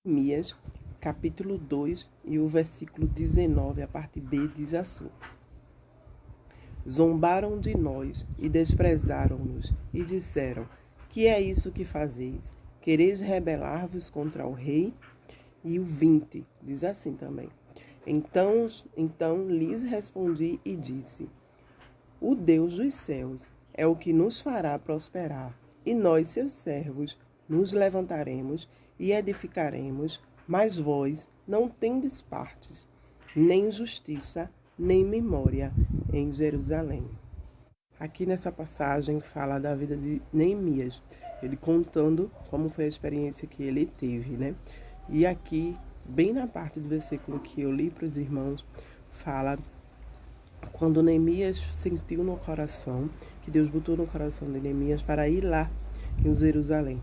Neemias, capítulo 2 e o versículo 19, a parte B, diz assim: Zombaram de nós e desprezaram-nos e disseram: Que é isso que fazeis? Quereis rebelar-vos contra o rei? E o 20 diz assim também: Então lhes respondi e disse: O Deus dos céus é o que nos fará prosperar, e nós, seus servos, nos levantaremos e edificaremos, mas vós não tendes partes, nem justiça, nem memória em Jerusalém. Aqui nessa passagem fala da vida de Neemias, ele contando como foi a experiência que ele teve, né? E aqui, bem na parte do versículo que eu li para os irmãos, fala quando Neemias sentiu no coração, que Deus botou no coração de Neemias para ir lá em Jerusalém.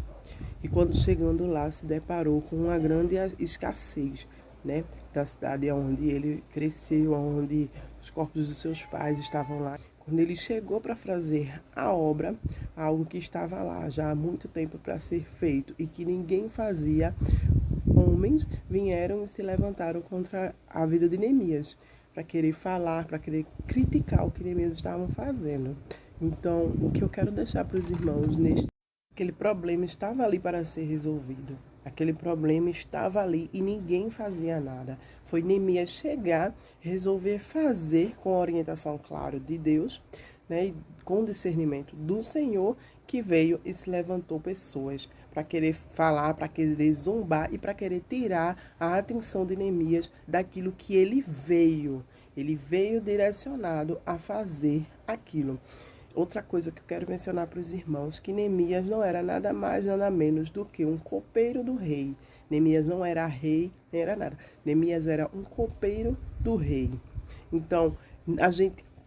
E quando chegando lá, se deparou com uma grande escassez, né, da cidade onde ele cresceu, onde os corpos dos seus pais estavam lá. Quando ele chegou para fazer a obra, algo que estava lá já há muito tempo para ser feito e que ninguém fazia, homens vieram e se levantaram contra a vida de Neemias, para querer falar, para querer criticar o que Neemias estavam fazendo. Então, o que eu quero deixar para os irmãos aquele problema estava ali para ser resolvido. Aquele problema estava ali e ninguém fazia nada. Foi Neemias chegar, resolver fazer com a orientação, claro, de Deus, né, com discernimento do Senhor, que veio e se levantou pessoas para querer falar, para querer zombar e para querer tirar a atenção de Neemias daquilo que ele veio. Ele veio direcionado a fazer aquilo. Outra coisa que eu quero mencionar para os irmãos, que Neemias não era nada mais, nada menos do que um copeiro do rei. Neemias não era rei, nem era nada. Neemias era um copeiro do rei. Então,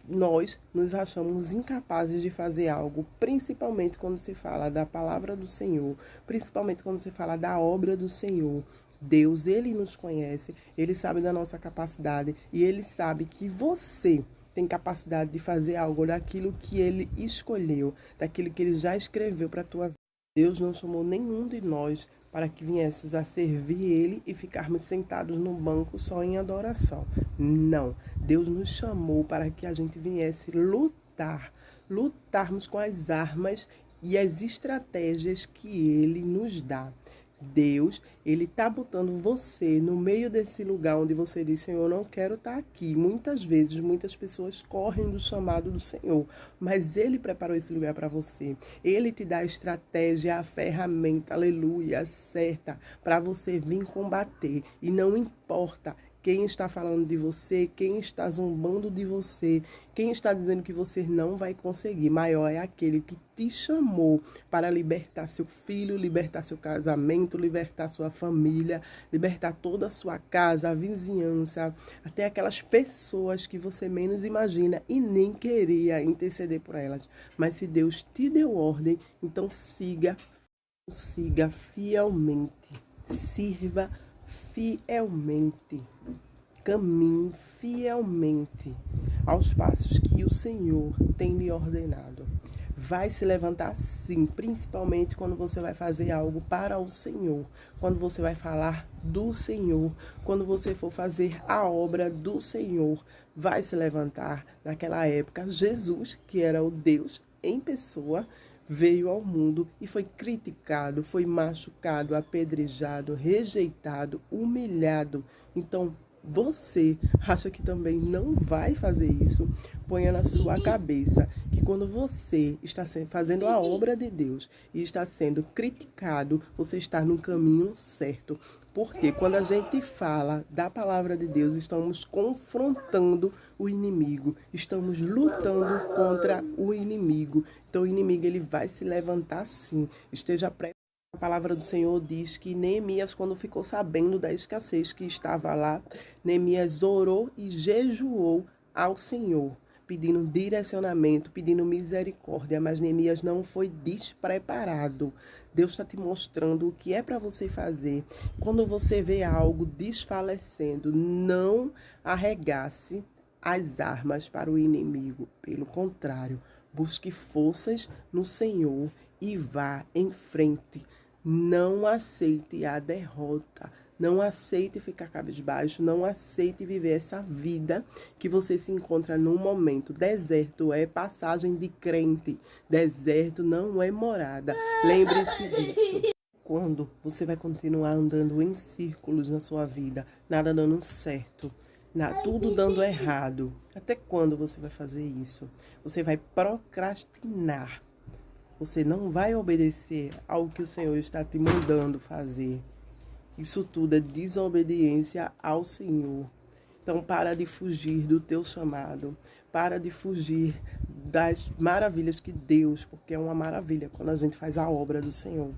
nós nos achamos incapazes de fazer algo, principalmente quando se fala da palavra do Senhor, principalmente quando se fala da obra do Senhor. Deus, Ele nos conhece, Ele sabe da nossa capacidade e Ele sabe que você tem capacidade de fazer algo daquilo que Ele escolheu, daquilo que Ele já escreveu para a tua vida. Deus não chamou nenhum de nós para que viéssemos a servir Ele e ficarmos sentados no banco só em adoração. Não. Deus nos chamou para que a gente viesse lutarmos com as armas e as estratégias que Ele nos dá. Deus, Ele está botando você no meio desse lugar onde você diz, Senhor, eu não quero estar aqui. Muitas vezes, muitas pessoas correm do chamado do Senhor, mas Ele preparou esse lugar para você. Ele te dá a estratégia, a ferramenta, aleluia, certa, para você vir combater. E não importa quem está falando de você, quem está zombando de você, quem está dizendo que você não vai conseguir. Maior é aquele que te chamou para libertar seu filho, libertar seu casamento, libertar sua família, libertar toda a sua casa, a vizinhança, até aquelas pessoas que você menos imagina e nem queria interceder por elas. Mas se Deus te deu ordem, então siga fielmente, sirva fielmente, caminhe fielmente aos passos que o Senhor tem lhe ordenado. Vai se levantar sim, principalmente quando você vai fazer algo para o Senhor, quando você vai falar do Senhor, quando você for fazer a obra do Senhor, vai se levantar. Naquela época, Jesus, que era o Deus em pessoa, veio ao mundo e foi criticado, foi machucado, apedrejado, rejeitado, humilhado. Então, você acha que também não vai fazer isso? Ponha na sua cabeça que quando você está fazendo a obra de Deus e está sendo criticado, você está no caminho certo. Porque quando a gente fala da palavra de Deus, estamos confrontando o inimigo, estamos lutando contra o inimigo. Então o inimigo ele vai se levantar sim. Esteja preparado. A palavra do Senhor diz que Neemias, quando ficou sabendo da escassez que estava lá, Neemias orou e jejuou ao Senhor, pedindo direcionamento, pedindo misericórdia, mas Neemias não foi despreparado. Deus está te mostrando o que é para você fazer. Quando você vê algo desfalecendo, não arregace as armas para o inimigo. Pelo contrário, busque forças no Senhor e vá em frente. Não aceite a derrota. Não aceite ficar cabisbaixo, não aceite viver essa vida que você se encontra no momento. Deserto é passagem de crente, deserto não é morada. Lembre-se disso. Quando você vai continuar andando em círculos na sua vida, nada dando certo, tudo dando errado, até quando você vai fazer isso? Você vai procrastinar. Você não vai obedecer ao que o Senhor está te mandando fazer. Isso tudo é desobediência ao Senhor. Então, para de fugir do teu chamado. Para de fugir das maravilhas que Deus, porque é uma maravilha quando a gente faz a obra do Senhor.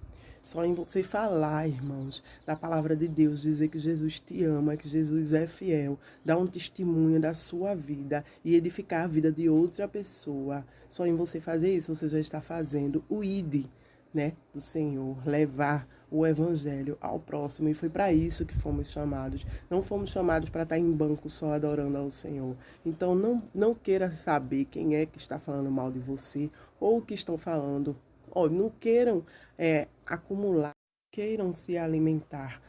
Só em você falar, irmãos, da palavra de Deus, dizer que Jesus te ama, que Jesus é fiel, dar um testemunho da sua vida e edificar a vida de outra pessoa. Só em você fazer isso, você já está fazendo o ID, né, do Senhor, levar o evangelho ao próximo. E foi para isso que fomos chamados. Não fomos chamados para estar em banco só adorando ao Senhor. Então não queira saber quem é que está falando mal de você ou o que estão falando. Não queiram acumular, queiram se alimentar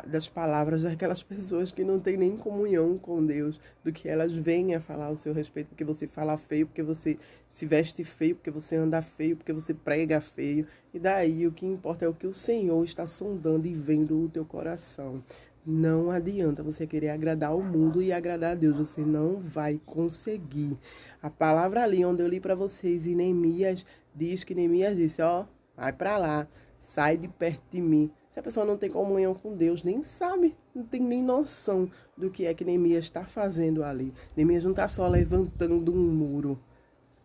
das palavras daquelas pessoas que não têm nem comunhão com Deus, do que elas venham a falar ao seu respeito, porque você fala feio, porque você se veste feio, porque você anda feio, porque você prega feio. E daí o que importa é o que o Senhor está sondando e vendo o teu coração. Não adianta você querer agradar o mundo e agradar a Deus, você não vai conseguir. A palavra ali onde eu li para vocês, em Neemias, diz que Neemias disse, vai para lá, sai de perto de mim. Se a pessoa não tem comunhão com Deus, nem sabe, não tem nem noção do que é que Neemias está fazendo ali. Neemias não está só levantando um muro,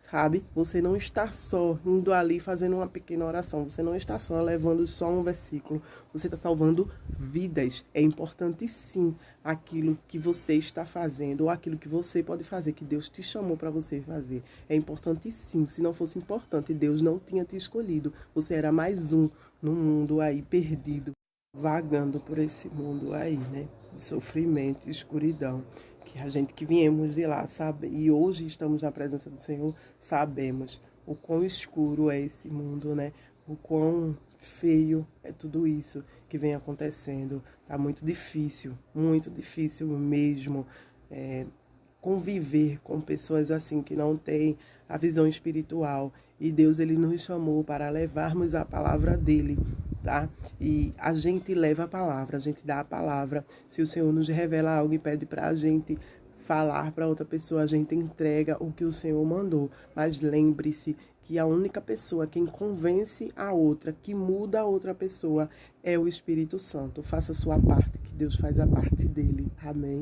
sabe? Você não está só indo ali fazendo uma pequena oração. Você não está só levando só um versículo. Você está salvando vidas. É importante sim aquilo que você está fazendo ou aquilo que você pode fazer, que Deus te chamou para você fazer. É importante sim. Se não fosse importante, Deus não tinha te escolhido. Você era mais um no mundo aí perdido, vagando por esse mundo aí, né? De sofrimento e escuridão. Que a gente que viemos de lá, sabe? E hoje estamos na presença do Senhor, sabemos o quão escuro é esse mundo, né? O quão feio é tudo isso que vem acontecendo. Tá muito difícil mesmo conviver com pessoas assim que não têm a visão espiritual. E Deus, ele nos chamou para levarmos a palavra dele, tá? E a gente leva a palavra, a gente dá a palavra. Se o Senhor nos revela algo e pede para a gente falar para outra pessoa, a gente entrega o que o Senhor mandou. Mas lembre-se que a única pessoa, quem convence a outra, que muda a outra pessoa, é o Espírito Santo. Faça a sua parte, que Deus faz a parte dele. Amém.